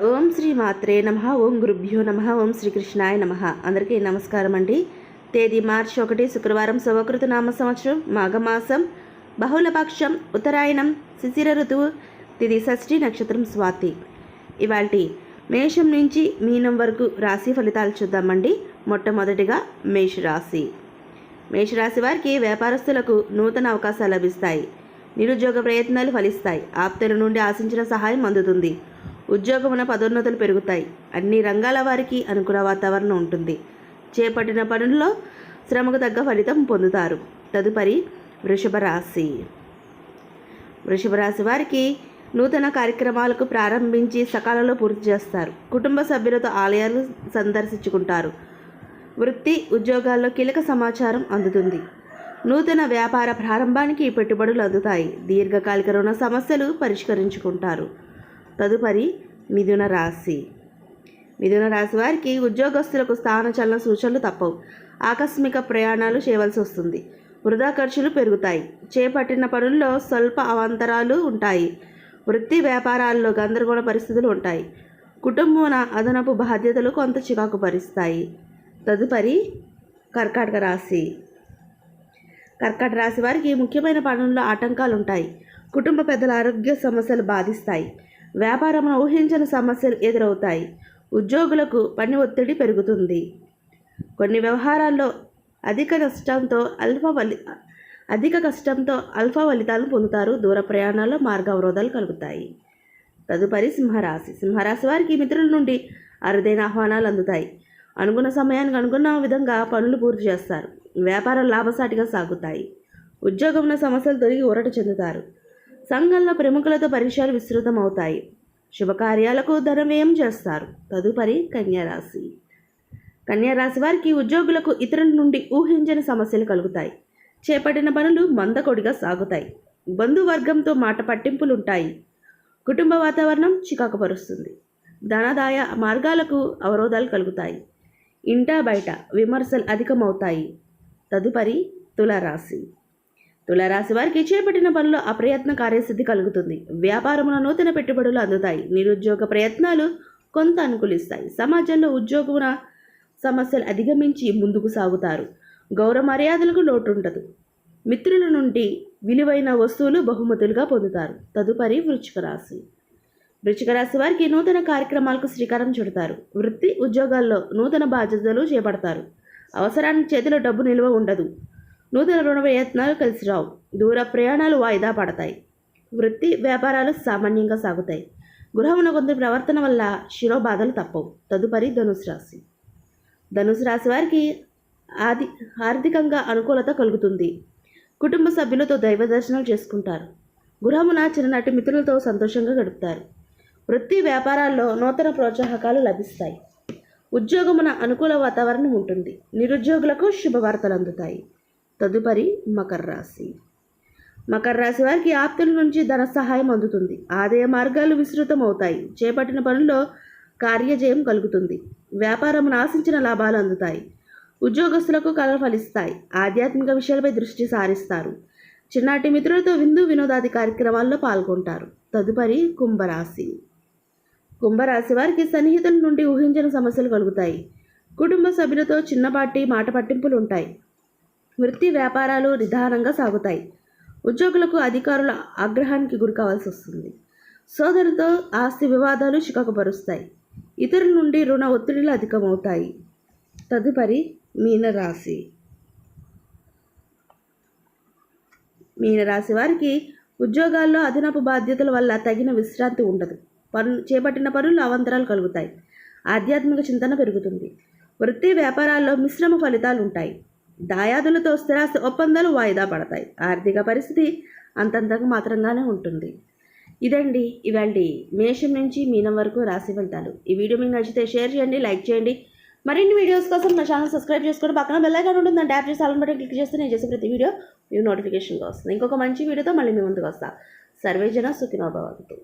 ఓం శ్రీ మాత్రే నమః. ఓం గురుభ్యో నమః. ఓం శ్రీకృష్ణాయ నమః. అందరికీ నమస్కారం అండి. తేదీ మార్చి 1 శుక్రవారం, శుభకృత నామ సంవత్సరం, మాఘమాసం, బహుళపక్షం, ఉత్తరాయణం, శిశిర ఋతువు, తిథి షష్ఠి, నక్షత్రం స్వాతి. ఇవాల్టి మేషం నుంచి మీనం వరకు రాశి ఫలితాలు చూద్దామండి. మొట్టమొదటిగా మేషరాశి. మేషరాశి వారికి వ్యాపారస్తులకు నూతన అవకాశాలు లభిస్తాయి. నిరుద్యోగ ప్రయత్నాలు ఫలిస్తాయి. ఆప్తుల నుండి ఆశించిన సహాయం అందుతుంది. ఉద్యోగమున పదోన్నతులు పెరుగుతాయి. అన్ని రంగాల వారికి అనుకూల వాతావరణం ఉంటుంది. చేపట్టిన పనుల్లో శ్రమకు తగ్గ ఫలితం పొందుతారు. తదుపరి వృషభ రాశి. వృషభ రాశి వారికి నూతన కార్యక్రమాలకు ప్రారంభించి సకాలంలో పూర్తి చేస్తారు. కుటుంబ సభ్యులతో ఆలయాలు సందర్శించుకుంటారు. వృత్తి ఉద్యోగాల్లో కీలక సమాచారం అందుతుంది. నూతన వ్యాపార ప్రారంభానికి పెట్టుబడులు అందుతాయి. దీర్ఘకాలిక రుణ సమస్యలు పరిష్కరించుకుంటారు. తదుపరి మిథున రాశి. మిథున రాశి వారికి ఉద్యోగస్తులకు స్థానచలన సూచనలు తప్పవు. ఆకస్మిక ప్రయాణాలు చేయవలసి వస్తుంది. వృధా ఖర్చులు పెరుగుతాయి. చేపట్టిన పనుల్లో స్వల్ప అవాంతరాలు ఉంటాయి. వృత్తి వ్యాపారాల్లో గందరగోళ పరిస్థితులు ఉంటాయి. కుటుంబం అదనపు బాధ్యతలు కొంత చికాకు పరిస్తాయి. తదుపరి కర్కాటక రాశి. కర్కాటక రాశి వారికి ముఖ్యమైన పనుల్లో ఆటంకాలు ఉంటాయి. కుటుంబ పెద్దల ఆరోగ్య సమస్యలు బాధిస్తాయి. వ్యాపారంలో ఊహించని సమస్యలు ఎదురవుతాయి. ఉద్యోగులకు పని ఒత్తిడి పెరుగుతుంది. కొన్ని వ్యవహారాల్లో అధిక కష్టంతో అల్ప ఫలితాలను పొందుతారు. దూర ప్రయాణాల్లో మార్గ అవరోధాలు కలుగుతాయి. తదుపరి సింహరాశి. సింహరాశి వారికి మిత్రుల నుండి అరుదైన ఆహ్వానాలు అందుతాయి. అనుకున్న సమయానికి అనుకున్న విధంగా పనులు పూర్తి చేస్తారు. వ్యాపారం లాభసాటిగా సాగుతాయి. ఉద్యోగంలో సమస్యలు తొలగి ఊరట చెందుతారు. సంఘంలో ప్రముఖులతో పరిచయాలు విస్తృతం అవుతాయి. శుభకార్యాలకు ధన వ్యయం చేస్తారు. తదుపరి కన్యారాశి. కన్యారాశి వారికి ఉద్యోగులకు ఇతరుల నుండి ఊహించని సమస్యలు కలుగుతాయి. చేపట్టిన పనులు మందకొడిగా సాగుతాయి. బంధువర్గంతో మాట పట్టింపులుంటాయి. కుటుంబ వాతావరణం చికాకుపరుస్తుంది. ధనదాయ మార్గాలకు అవరోధాలు కలుగుతాయి. ఇంటా బయట విమర్శలు అధికమవుతాయి. తదుపరి తులారాశి. తులారాశి వారికి చేపట్టిన పనుల్లో అప్రయత్న కార్యసిద్ధి కలుగుతుంది. వ్యాపారంలో నూతన పెట్టుబడులు అందుతాయి. నిరుద్యోగ ప్రయత్నాలు కొంత అనుకూలిస్తాయి. సమాజంలో ఉద్యోగమున సమస్యలు అధిగమించి ముందుకు సాగుతారు. గౌరవ మర్యాదలకు లోటు ఉండదు. మిత్రుల నుండి విలువైన వస్తువులు బహుమతులుగా పొందుతారు. తదుపరి వృశ్చిక రాశి. వృశ్చిక రాశి వారికి నూతన కార్యక్రమాలకు శ్రీకారం చుడతారు. వృత్తి ఉద్యోగాల్లో నూతన బాధ్యతలు చేపడతారు. అవసరానికి చేతిలో డబ్బు నిల్వ ఉండదు. నూతన రుణ ప్రయత్నాలు కలిసి రావు. దూర ప్రయాణాలు వాయిదా పడతాయి. వృత్తి వ్యాపారాలు సామాన్యంగా సాగుతాయి. గృహమున కొంత ప్రవర్తన వల్ల శిరోబాధలు తప్పవు. తదుపరి ధనుసు రాశి. ధనుసు రాశి వారికి ఆర్థికంగా అనుకూలత కలుగుతుంది. కుటుంబ సభ్యులతో దైవ దర్శనాలు చేసుకుంటారు. గృహమున చిన్ననాటి మిత్రులతో సంతోషంగా గడుపుతారు. వృత్తి వ్యాపారాల్లో నూతన ప్రోత్సాహకాలు లభిస్తాయి. ఉద్యోగమున అనుకూల వాతావరణం ఉంటుంది. నిరుద్యోగులకు శుభవార్తలు అందుతాయి. తదుపరి మకర రాశి. మకర రాశి వారికి ఆప్తుల నుంచి ధన సహాయం అందుతుంది. ఆదాయ మార్గాలు విస్తృతం అవుతాయి. చేపట్టిన పనుల్లో కార్యజయం కలుగుతుంది. వ్యాపారమును ఆశించిన లాభాలు అందుతాయి. ఉద్యోగస్తులకు కళలు ఫలిస్తాయి. ఆధ్యాత్మిక విషయాలపై దృష్టి సారిస్తారు. చిన్నాటి మిత్రులతో విందు వినోదాది కార్యక్రమాల్లో పాల్గొంటారు. తదుపరి కుంభరాశి. కుంభరాశి వారికి సన్నిహితుల నుండి ఊహించని సమస్యలు కలుగుతాయి. కుటుంబ సభ్యులతో చిన్నపాటి మాట పట్టింపులు ఉంటాయి. వృత్తి వ్యాపారాలు నిదానంగా సాగుతాయి. ఉద్యోగులకు అధికారుల ఆగ్రహానికి గురి కావాల్సి వస్తుంది. సోదరులతో ఆస్తి వివాదాలు చికాకుపరుస్తాయి. ఇతరుల నుండి రుణ ఒత్తిడిలు అధికమవుతాయి. తదుపరి మీనరాశి. మీనరాశి వారికి ఉద్యోగాల్లో అదనపు బాధ్యతల వల్ల తగిన విశ్రాంతి ఉండదు. చేపట్టిన పనులు అవాంతరాలు కలుగుతాయి. ఆధ్యాత్మిక చింతన పెరుగుతుంది. వృత్తి వ్యాపారాల్లో మిశ్రమ ఫలితాలు ఉంటాయి. దాయాదులతో స్థిరాస్తి ఒప్పందాలు వాయిదా పడతాయి. ఆర్థిక పరిస్థితి అంతంతకు మాత్రంగానే ఉంటుంది. ఇదండి ఇవాళ మేషం నుంచి మీనం వరకు రాశి ఫలితాలు. ఈ వీడియో మీకు నచ్చితే షేర్ చేయండి, లైక్ చేయండి. మరిన్ని వీడియోస్ కోసం నా ఛానల్ సబ్స్క్రైబ్ చేసుకోండి. పక్కన బెల్ ఐకాన్ ఉంటుంది. దాన్ని ట్యాప్ చేసి ఆల్ బటన్ క్లిక్ చేస్తే నేను చేసే ప్రతి వీడియో మీకు నోటిఫికేషన్గా వస్తుంది. ఇంకొక మంచి వీడియోతో మళ్ళీ మీ ముందుకు వస్తా. సర్వేజన సుఖినో భవంతు.